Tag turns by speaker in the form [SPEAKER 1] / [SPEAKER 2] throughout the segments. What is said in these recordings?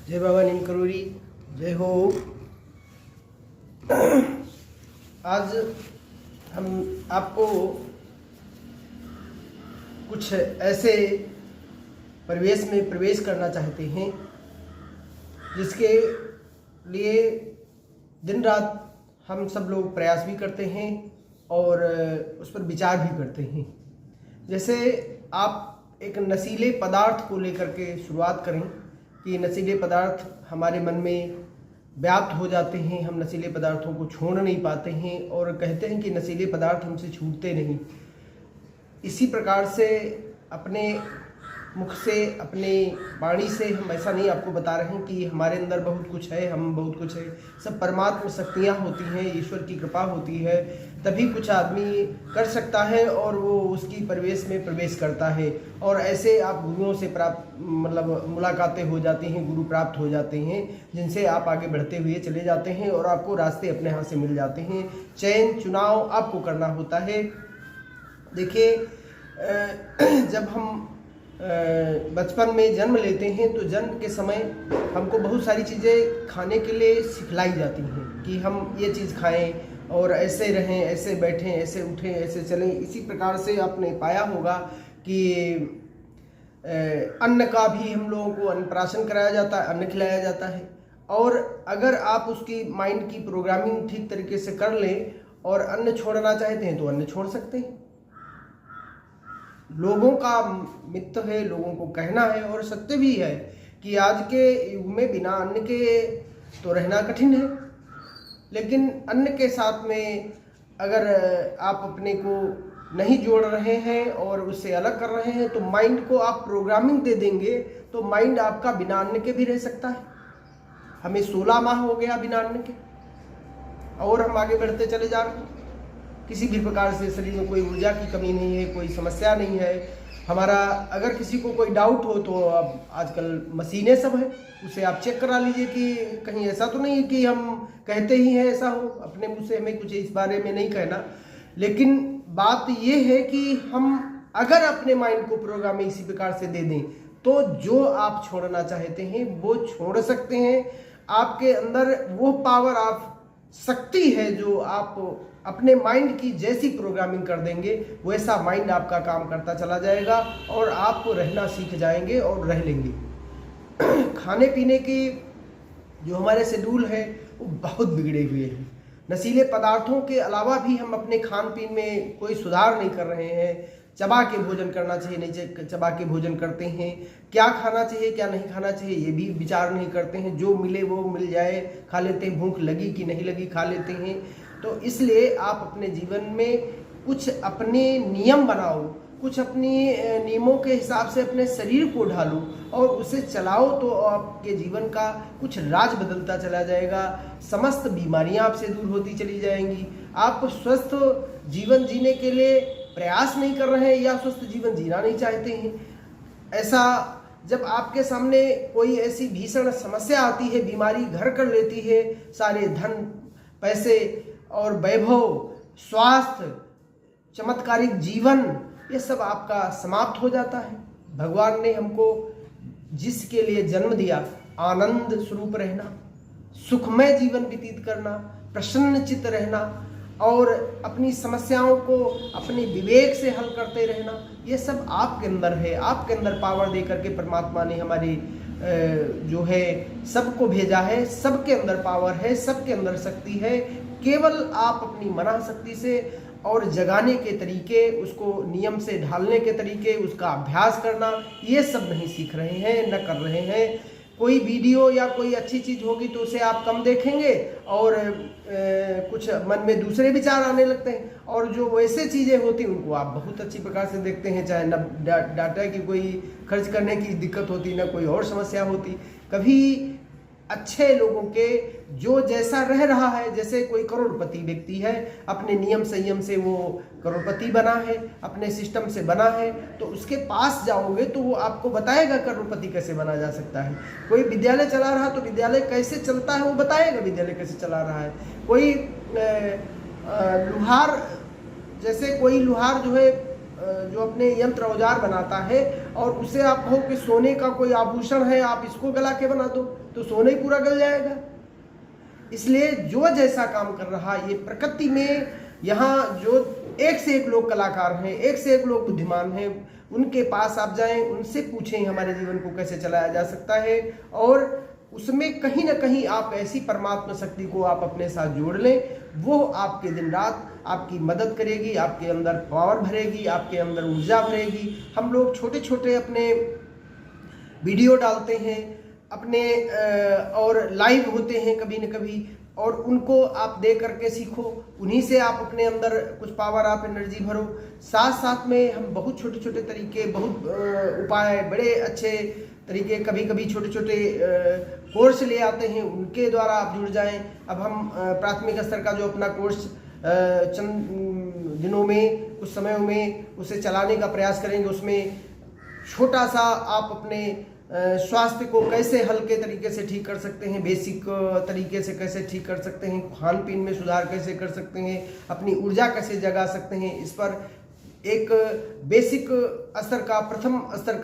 [SPEAKER 1] जय बाबा नीम करोड़ी, जय हो। आज हम आपको कुछ ऐसे परिवेश में प्रवेश करना चाहते हैं जिसके लिए दिन रात हम सब लोग प्रयास भी करते हैं और उस पर विचार भी करते हैं। जैसे आप एक नशीले पदार्थ को लेकर के शुरुआत करें कि नशीले पदार्थ हमारे मन में व्याप्त हो जाते हैं, हम नशीले पदार्थों को छोड़ नहीं पाते हैं और कहते हैं कि नशीले पदार्थ हमसे छूटते नहीं। इसी प्रकार से अपने मुख से, अपने वाणी से हम ऐसा नहीं आपको बता रहे हैं कि हमारे अंदर बहुत कुछ है, हम बहुत कुछ है। सब परमात्मा शक्तियाँ होती हैं, ईश्वर की कृपा होती है, तभी कुछ आदमी कर सकता है और वो उसकी परिवेश में प्रवेश करता है। और ऐसे आप गुरुओं से प्राप्त मुलाकातें हो जाती हैं, गुरु प्राप्त हो जाते हैं जिनसे आप आगे बढ़ते हुए चले जाते हैं और आपको रास्ते अपने हाथ से मिल जाते हैं। चयन चुनाव आपको करना होता है। देखिए, जब हम बचपन में जन्म लेते हैं तो जन्म के समय हमको बहुत सारी चीज़ें खाने के लिए सिखलाई जाती हैं कि हम ये चीज़ खाएं और ऐसे रहें, ऐसे बैठें, ऐसे उठें, ऐसे चलें। इसी प्रकार से आपने पाया होगा कि अन्न का भी हम लोगों को अन्नप्राशन कराया जाता है, अन्न खिलाया जाता है। और अगर आप उसकी माइंड की प्रोग्रामिंग ठीक तरीके से कर लें और अन्न छोड़ना चाहते हैं तो अन्न छोड़ सकते हैं। लोगों का मित्र है, लोगों को कहना है और सत्य भी है कि आज के युग में बिना अन्न के तो रहना कठिन है। लेकिन अन्न के साथ में अगर आप अपने को नहीं जोड़ रहे हैं और उससे अलग कर रहे हैं तो माइंड को आप प्रोग्रामिंग दे देंगे तो माइंड आपका बिना अन्न के भी रह सकता है। हमें 16 माह हो गया बिना अन्न के और हम आगे बढ़ते चले जा रहे हैं। किसी भी प्रकार से शरीर में कोई ऊर्जा की कमी नहीं है, कोई समस्या नहीं है। हमारा अगर किसी को कोई डाउट हो तो अब आजकल मशीनें सब है, उसे आप चेक करा लीजिए कि कहीं ऐसा तो नहीं कि हम कहते ही हैं ऐसा हो। अपने मुँह से हमें कुछ इस बारे में नहीं कहना, लेकिन बात ये है कि हम अगर अपने माइंड को प्रोग्रामिंग इसी प्रकार से दे दें तो जो आप छोड़ना चाहते हैं वो छोड़ सकते हैं। आपके अंदर वो पावर ऑफ शक्ति है जो आप अपने माइंड की जैसी प्रोग्रामिंग कर देंगे वैसा माइंड आपका काम करता चला जाएगा और आप रहना सीख जाएंगे और रह लेंगे। खाने पीने की जो हमारे शेड्यूल है वो बहुत बिगड़े हुए हैं। नशीले पदार्थों के अलावा भी हम अपने खान पीन में कोई सुधार नहीं कर रहे हैं। चबा के भोजन करना चाहिए, नहीं चबा के भोजन करते हैं। क्या खाना चाहिए, क्या नहीं खाना चाहिए ये भी विचार नहीं करते हैं। जो मिले वो मिल जाए खा लेते हैं, भूख लगी कि नहीं लगी खा लेते हैं। तो इसलिए आप अपने जीवन में कुछ अपने नियम बनाओ, कुछ अपनी नियमों के हिसाब से अपने शरीर को ढालो और उसे चलाओ तो आपके जीवन का कुछ राज बदलता चला जाएगा। समस्त बीमारियां आपसे दूर होती चली जाएंगी। आप स्वस्थ जीवन जीने के लिए प्रयास नहीं कर रहे हैं या स्वस्थ जीवन जीना नहीं चाहते हैं। ऐसा जब आपके सामने कोई ऐसी भीषण समस्या आती है, बीमारी घर कर लेती है, सारे धन पैसे और वैभव, स्वास्थ्य, चमत्कारिक जीवन ये सब आपका समाप्त हो जाता है। भगवान ने हमको जिसके लिए जन्म दिया, आनंद स्वरूप रहना, सुखमय जीवन व्यतीत करना, प्रसन्न चित्त रहना और अपनी समस्याओं को अपने विवेक से हल करते रहना, ये सब आपके अंदर है। आपके अंदर पावर दे करके परमात्मा ने हमारी जो है सबको भेजा है। सबके अंदर पावर है, सबके अंदर शक्ति है। केवल आप अपनी मना शक्ति से और जगाने के तरीके, उसको नियम से ढालने के तरीके, उसका अभ्यास करना, ये सब नहीं सीख रहे हैं, न कर रहे हैं। कोई वीडियो या कोई अच्छी चीज़ होगी तो उसे आप कम देखेंगे और कुछ मन में दूसरे विचार आने लगते हैं। और जो वैसे चीज़ें होती हैं उनको आप बहुत अच्छी प्रकार से देखते हैं, चाहे न डाटा की कोई खर्च करने की दिक्कत होती, न कोई और समस्या होती। कभी अच्छे लोगों के जो जैसा रह रहा है, जैसे कोई करोड़पति व्यक्ति है, अपने नियम संयम से वो करोड़पति बना है, अपने सिस्टम से बना है, तो उसके पास जाओगे तो वो आपको बताएगा करोड़पति कैसे बना जा सकता है। कोई विद्यालय चला रहा तो विद्यालय कैसे चलता है वो बताएगा, विद्यालय कैसे चला रहा है। कोई लुहार, जैसे कोई लुहार जो है जो अपने यंत्र औजार बनाता है और उसे आप कहो कि सोने का कोई आभूषण है, आप इसको गला के बना दो तो सोना ही पूरा गल जाएगा। इसलिए जो जैसा काम कर रहा, ये प्रकृति में यहाँ जो एक से एक लोग कलाकार हैं, एक से एक लोग बुद्धिमान हैं, उनके पास आप जाएं, उनसे पूछें हमारे जीवन को कैसे चलाया जा सकता है, और उसमें कहीं ना कहीं आप ऐसी परमात्मा शक्ति को आप अपने साथ जोड़ लें, वो आपके दिन रात आपकी मदद करेगी, आपके अंदर पावर भरेगी, आपके अंदर ऊर्जा भरेगी। हम लोग छोटे छोटे अपने वीडियो डालते हैं अपने और लाइव होते हैं कभी न कभी, और उनको आप देख करके सीखो, उन्हीं से आप अपने अंदर कुछ पावर आप एनर्जी भरो। साथ साथ में हम बहुत छोटे छोटे तरीके, बहुत उपाय, बड़े अच्छे तरीके, कभी कभी छोटे छोटे कोर्स ले आते हैं, उनके द्वारा आप जुड़ जाएं। अब हम प्राथमिक स्तर का जो अपना कोर्स चंद दिनों में, कुछ समयों में उसे चलाने का प्रयास करेंगे। उसमें छोटा सा आप अपने स्वास्थ्य को कैसे हल्के तरीके से ठीक कर सकते हैं, बेसिक तरीके से कैसे ठीक कर सकते हैं, खान पीन में सुधार कैसे कर सकते हैं, अपनी ऊर्जा कैसे जगा सकते हैं, इस पर एक बेसिक स्तर का,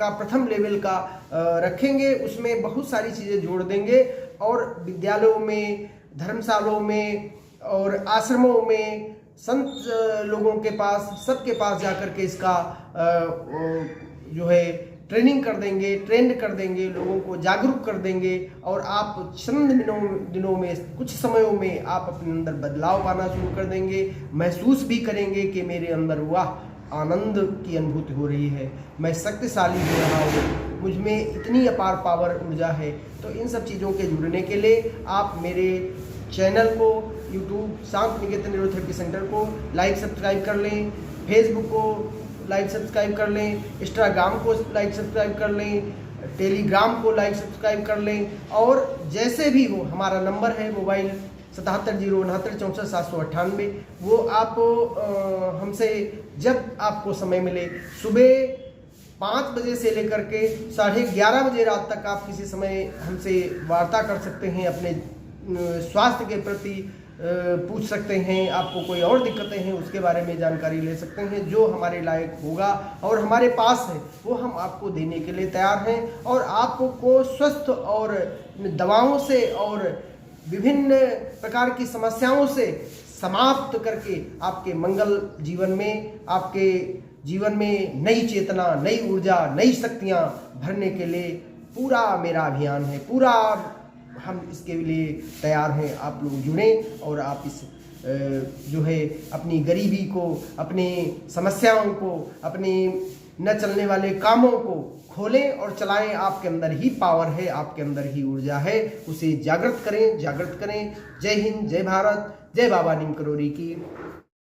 [SPEAKER 1] प्रथम लेवल का रखेंगे। उसमें बहुत सारी चीज़ें जोड़ देंगे और विद्यालयों में, धर्मशालाओं में और आश्रमों में, संत लोगों के पास, सबके पास जाकर के इसका जो है ट्रेनिंग कर देंगे, ट्रेंड कर देंगे, लोगों को जागरूक कर देंगे, और आप चंद दिनों में, कुछ समयों में आप अपने अंदर बदलाव पाना शुरू कर देंगे। महसूस भी करेंगे कि मेरे अंदर वाह, आनंद की अनुभूति हो रही है, मैं शक्तिशाली हो रहा हूँ, मुझ में इतनी अपार पावर ऊर्जा है। तो इन सब चीज़ों के जुड़ने के लिए आप मेरे चैनल को, यूट्यूब शांत निकेतन न्यूरोथेरेपी सेंटर को लाइक सब्सक्राइब कर लें, फेसबुक को लाइक सब्सक्राइब कर लें, इंस्टाग्राम को लाइक सब्सक्राइब कर लें, टेलीग्राम को लाइक सब्सक्राइब कर लें, और जैसे भी हो हमारा नंबर है मोबाइल 7709644798, वो आप हमसे जब आपको समय मिले, सुबह 5 बजे से लेकर के 11:30 बजे रात तक आप किसी समय हमसे वार्ता कर सकते हैं, अपने स्वास्थ्य के प्रति पूछ सकते हैं, आपको कोई और दिक्कतें हैं उसके बारे में जानकारी ले सकते हैं। जो हमारे लायक होगा और हमारे पास है वो हम आपको देने के लिए तैयार हैं, और आपको स्वस्थ और दवाओं से और विभिन्न प्रकार की समस्याओं से समाप्त करके आपके मंगल जीवन में, आपके जीवन में नई चेतना, नई ऊर्जा, नई शक्तियाँ भरने के लिए पूरा मेरा अभियान है, पूरा हम इसके लिए तैयार हैं। आप लोग जुड़ें और आप इस जो है अपनी गरीबी को, अपनी समस्याओं को, अपनी न चलने वाले कामों को खोलें और चलाएं। आपके अंदर ही पावर है, आपके अंदर ही ऊर्जा है, उसे जागृत करें। जय हिंद, जय भारत, जय बाबा नीम करोड़ी की।